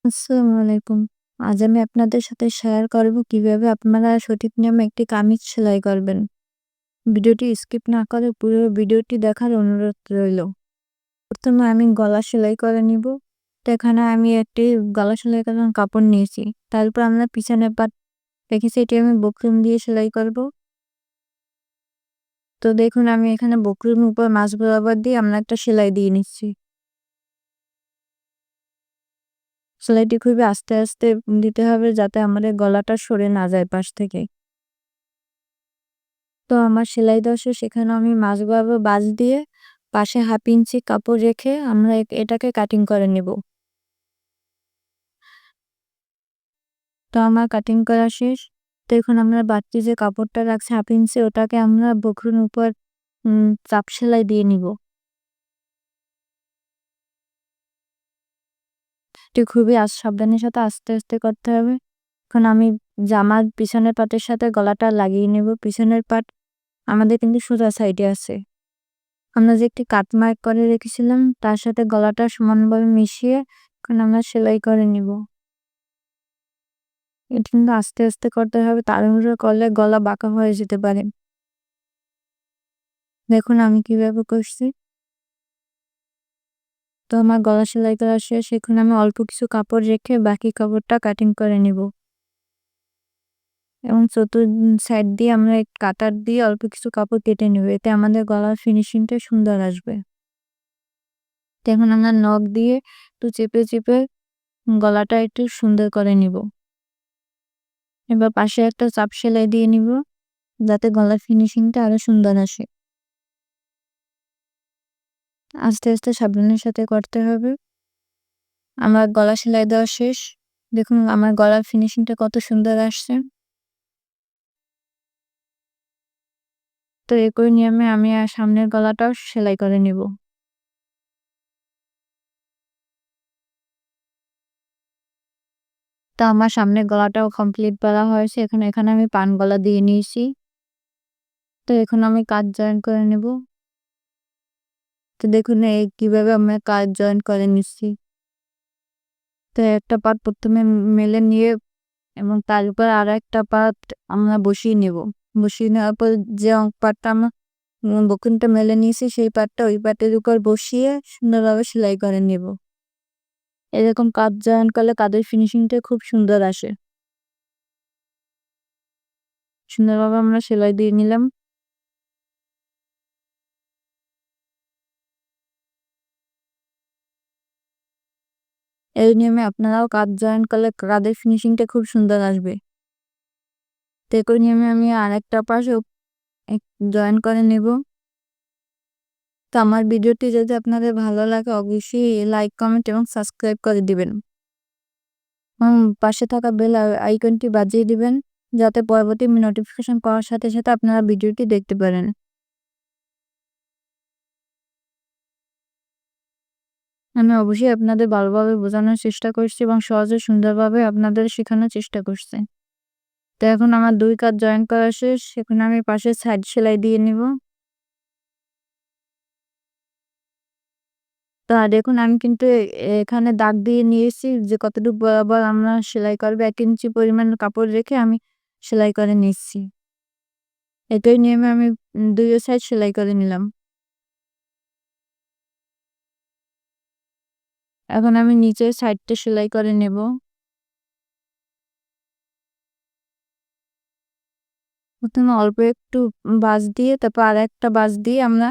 আসসালামু আলাইকুম। আজ আমি আপনাদের সাথে শেয়ার করব কিভাবে আপনারা সঠিক নিয়মে একটি কামিজ সেলাই করবেন। ভিডিওটি স্কিপ না করে পুরো ভিডিওটি দেখার অনুরোধ রইল। প্রথমে আমি গলা সেলাই করে নিব। তো এখানে আমি একটি গলা সেলাই করার কাপড় নিয়েছি। তারপর আমরা পিছনের পাট রেখেছি, এটি আমি বক্রম দিয়ে সেলাই করব। তো দেখুন আমি এখানে বক্রম উপর মাঝ বরাবর দিয়ে আমরা একটা সেলাই দিয়ে নিচ্ছি। সেলাইটি খুবই আস্তে আস্তে দিতে হবে যাতে আমাদের গলাটা সরে না যায় পাশ থেকে। তো আমার সেলাই দেওয়া শেষ। এখানে আমি মাঝ বরাবর বাঁশ দিয়ে পাশে 1/2 ইঞ্চি কাপড় রেখে আমরা এটাকে কাটিং করে নেব। তো আমার কাটিং করা শেষ। তো এখন আমরা বাড়তি যে কাপড়টা রাখছি 1/2 ইঞ্চি, ওটাকে আমরা বক্রম উপর চাপ সেলাই দিয়ে নিব। এটি খুবই সাবধানের সাথে আস্তে আস্তে করতে হবে। এখন আমি জামার পিছনের পাটের সাথে গলাটা লাগিয়ে নেব। পিছনের পাট আমাদের কিন্তু সোজা সাইডে আছে। আমরা যে একটি কাট মার্ক করে রেখেছিলাম তার সাথে গলাটা সমানভাবে মিশিয়ে এখন আমরা সেলাই করে নিব। এটা কিন্তু আস্তে আস্তে করতে হবে, তাড়াহুড়ো করলে গলা বাঁকা হয়ে যেতে পারে। দেখুন আমি কিভাবে করছি। তো আমার গলা সেলাই করা শেষ। এখন আমি অল্প কিছু কাপড় রেখে বাকি কাপড়টা কাটিং করে নিব এবং সাইড দিয়ে আমরা কাটার দিয়ে অল্প কিছু কাপড় কেটে নেব, এতে আমাদের গলার ফিনিশিংটা সুন্দর আসবে। তো এখন আমরা নখ দিয়ে একটু চেপে চেপে গলাটা একটু সুন্দর করে নিব। এবার পাশে একটা চাপ সেলাই দিয়ে নিব যাতে গলার ফিনিশিংটা আরো সুন্দর আসে। আস্তে আস্তে সাবধানের সাথে করতে হবে। আমার গলা সেলাই দেওয়া শেষ। দেখুন আমার গলার ফিনিশিংটা কত সুন্দর আসছে। তো একই নিয়মে আমি সামনের গলাটাও সেলাই করে নিব। তো আমার সামনের গলাটাও কমপ্লিট করা হয়েছে। এখানে আমি পান গলা দিয়ে নিয়েছি। তো এখন আমি কাজ জয়েন করে নেব। তো দেখুন কিভাবে আমরা কাজ জয়েন করে নিচ্ছি। তো একটা পার্ট প্রথমে মেলে নিয়ে এবং তার উপর আর একটা পার্ট আমরা বসিয়ে নেব। বসিয়ে নেওয়ার পর যে পার্টটা আমরা বকুনটা মেলে নিয়েছি সেই পার্টটা ওই পার্টের উপর বসিয়ে সুন্দরভাবে সেলাই করে নেব। এরকম কাজ জয়েন করলে কাজের ফিনিশিংটা খুব সুন্দর আসে। সুন্দরভাবে আমরা সেলাই দিয়ে নিলাম। এই নিয়মে আপনারাও কাজ জয়েন করলে কাজের ফিনিশিংটা খুব সুন্দর আসবে। তো একই নিয়মে আমি আরেকটা পাশও জয়েন করে নেব। তো আমার ভিডিওটি যদি আপনাদের ভালো লাগে অবশ্যই লাইক, কমেন্ট এবং সাবস্ক্রাইব করে দিবেন। পাশে থাকা বেল আইকনটি বাজিয়ে দিবেন যাতে পরবর্তী নোটিফিকেশন পাওয়ার সাথে সাথে আপনারা ভিডিওটি দেখতে পারেন। আমি অবশ্যই আপনাদের ভালোভাবে বোঝানোর চেষ্টা করছি এবং সহজে সুন্দরভাবে আপনাদের শেখানোর চেষ্টা করছি। তো এখন আমার 2 কাজ জয়েন করা শেষ। এখন আমি পাশে সাইড সেলাই দিয়ে নিব। তো দেখুন আমি কিন্তু এখানে দাগ দিয়ে নিয়েছি যে কতটুকু বরাবর আমরা সেলাই করব। 1 ইঞ্চি পরিমাণ কাপড় রেখে আমি সেলাই করে নিচ্ছি। একই নিয়মে আমি 2 সাইড সেলাই করে নিলাম। এখন আমি নিচের সাইডটা সেলাই করে নেব। প্রথমে অল্প একটু বাঁশ দিয়ে তারপর আরেকটা বাঁশ দিয়ে আমরা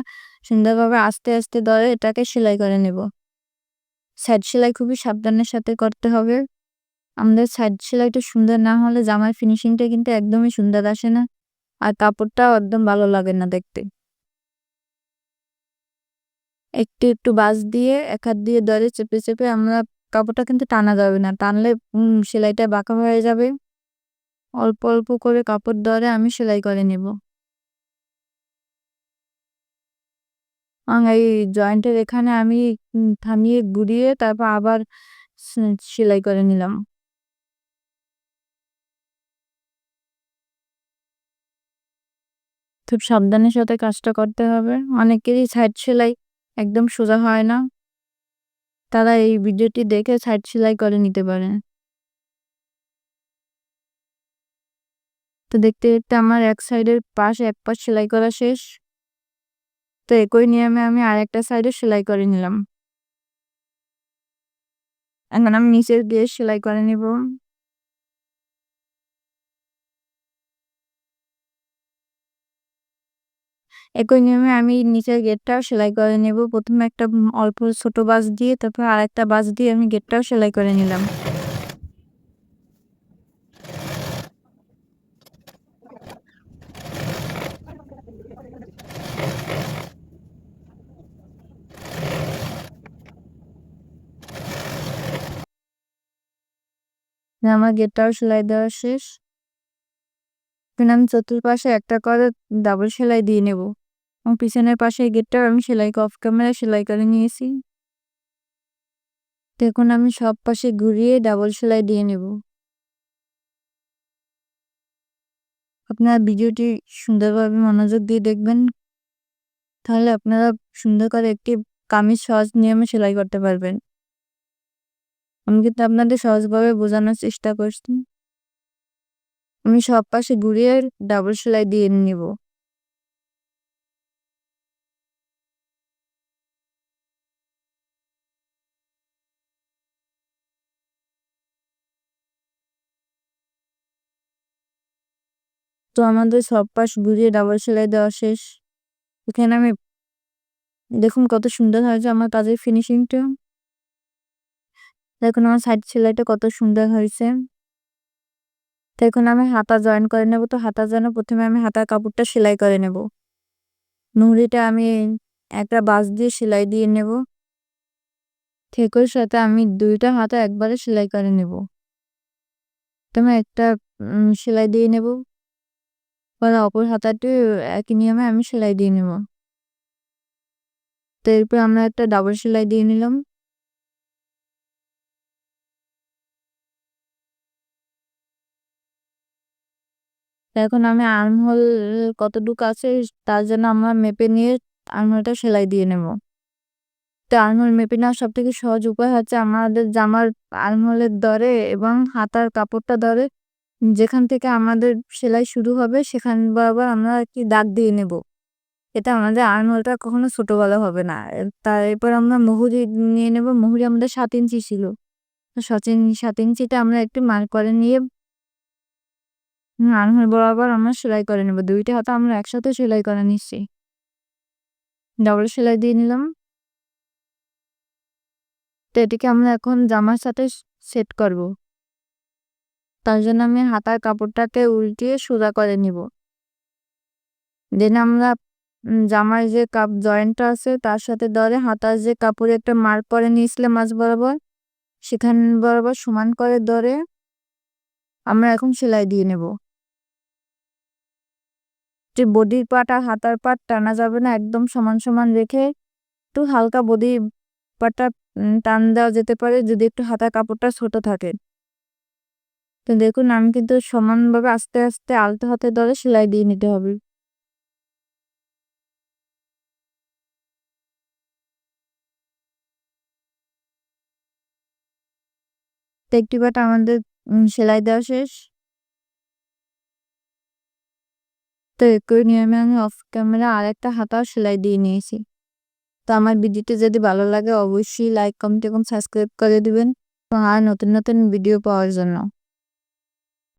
সুন্দরভাবে আস্তে আস্তে ধরে এটাকে সেলাই করে নেব। সাইড সেলাই খুবই সাবধানের সাথে করতে হবে। আমাদের সাইড সেলাইটা সুন্দর না হলে জামার ফিনিশিংটা কিন্তু একদমই সুন্দর আসে না, আর কাপড়টাও একদম ভালো লাগে না দেখতে। একটু একটু বাঁশ দিয়ে এক হাত দিয়ে ধরে চেপে চেপে আমরা কাপড়টা কিন্তু টানা যাবে না, টানলে সেলাইটা বাঁকা হয়ে যাবে। অল্প অল্প করে কাপড় ধরে আমি সেলাই করে নেব। এই জয়েন্টের এখানে আমি থামিয়ে ঘুরিয়ে তারপর আবার সেলাই করে নিলাম। খুব সাবধানের সাথে কাজটা করতে হবে। অনেকেরই সাইড সেলাই একদম সোজা হয় না। তারা এই ভিডিওটি দেখে সাইড সেলাই করে নিতে পারেন। তো দেখতে দেখতে আমার এক সাইডের এক পাশ সেলাই করা শেষ। তো একই নিয়মে আমি আরেকটা সাইডে সেলাই করে নিলাম। এখন আমি নিচের গিয়ে সেলাই করে নিব। একই নিয়মে আমি নিচের গেটটাও সেলাই করে নেব। প্রথমে একটা অল্প ছোট বাঁশ দিয়ে তারপর আরেকটা বাঁশ দিয়ে আমি গেটটাও সেলাই করে নিলাম। আমার গেটটাও সেলাই দেওয়া শেষ। এখন আমি চতুর্পাশে একটা করে ডাবল সেলাই দিয়ে নেব। এবং পিছনের পাশে গেটটাও আমি অফ ক্যামেরা সেলাই করে নিয়েছি। দেখুন আমি সব পাশে ঘুরিয়ে ডাবল সেলাই দিয়ে নেব। আপনারা ভিডিওটি সুন্দরভাবে মনোযোগ দিয়ে দেখবেন, তাহলে আপনারা সুন্দর করে একটি কামিজ সহজ নিয়মে সেলাই করতে পারবেন। আমি কিন্তু আপনাদের সহজভাবে বোঝানোর চেষ্টা করছি। আমি সব পাশে ঘুরিয়ে ডাবল সেলাই দিয়ে নেব। তো আমাদের সব পাশ ঘুরিয়ে ডাবল সেলাই দেওয়া শেষ। এখানে আমি দেখুন কত সুন্দর হয়েছে আমার কাজের ফিনিশিংটা। দেখুন আমার সাইড সেলাইটা কত সুন্দর হয়েছে। তো এখন আমি হাতা জয়েন করে নেব। তো হাতার জন্য প্রথমে আমি হাতার কাপড়টা সেলাই করে নেব। নুড়িটা আমি একটা বাঁশ দিয়ে সেলাই দিয়ে নেব। একই সাথে আমি দুইটা হাতা একবারে সেলাই করে নেব। প্রথমে একটা সেলাই দিয়ে নেব, পরে অপর হাতাটি একই নিয়মে আমি সেলাই দিয়ে নেব। তো এরপর আমরা একটা ডাবল সেলাই দিয়ে নিলাম। এখন আমি আর্মহোল কতটুকু আছে তার জন্য আমরা মেপে নিয়ে আর্মহোলটা সেলাই দিয়ে নেব। তো আর্মহোল মেপে নেওয়ার সব থেকে সহজ উপায় হচ্ছে আমাদের জামার আর্মহোলের দরে এবং হাতার কাপড়টা দরে যেখান থেকে আমাদের সেলাই শুরু হবে সেখান বরাবর আমরা একটি দাগ দিয়ে নেব। এটা আমাদের আর্মহোলটা কখনো ছোট বড় হবে না। তারপর আমরা মুহুরি নিয়ে নেব। মুহুরি আমাদের 7 ইঞ্চি ছিল। তো 7 ইঞ্চিটা আমরা একটু মার্ক করে নিয়ে আর্মহোল বরাবর আমরা সেলাই করে নেব। দুইটা হাতা আমরা একসাথে সেলাই করে নিচ্ছি। ডাবল সেলাই দিয়ে নিলাম। তো এটিকে আমরা এখন জামার সাথে সেট করব। তার জন্য আমি হাতার কাপড়টাকে উল্টিয়ে সোজা করে নিব। দেন আমরা জামার যে জয়েন্টটা আছে তার সাথে ধরে হাতার যে কাপড়ে একটা মার্ক করে নিয়েছিলাম মাঝ বরাবর, সেখান বরাবর সমান করে ধরে আমরা এখন সেলাই দিয়ে নেব। যে বডির পার্ট আর হাতার পার্ট টানা যাবে না, একদম সমান সমান রেখে একটু হালকা বডির পার্টটা টান দেওয়া যেতে পারে যদি একটু হাতার কাপড়টা ছোট থাকে। তো দেখুন আমি কিন্তু সমানভাবে আস্তে আস্তে আলতো হাতে ধরে সেলাই দিয়ে নিতে হবে। তো একটি পার্ট আমাদের সেলাই দেওয়া শেষ। তো একই নিয়মে আমি অফ ক্যামেরা আরেকটা হাতাও সেলাই দিয়ে নিয়েছি। তো আমার ভিডিওটি যদি ভালো লাগে অবশ্যই লাইক, কমেন্ট এবং সাবস্ক্রাইব করে দিবেন আর নতুন নতুন ভিডিও পাওয়ার জন্য।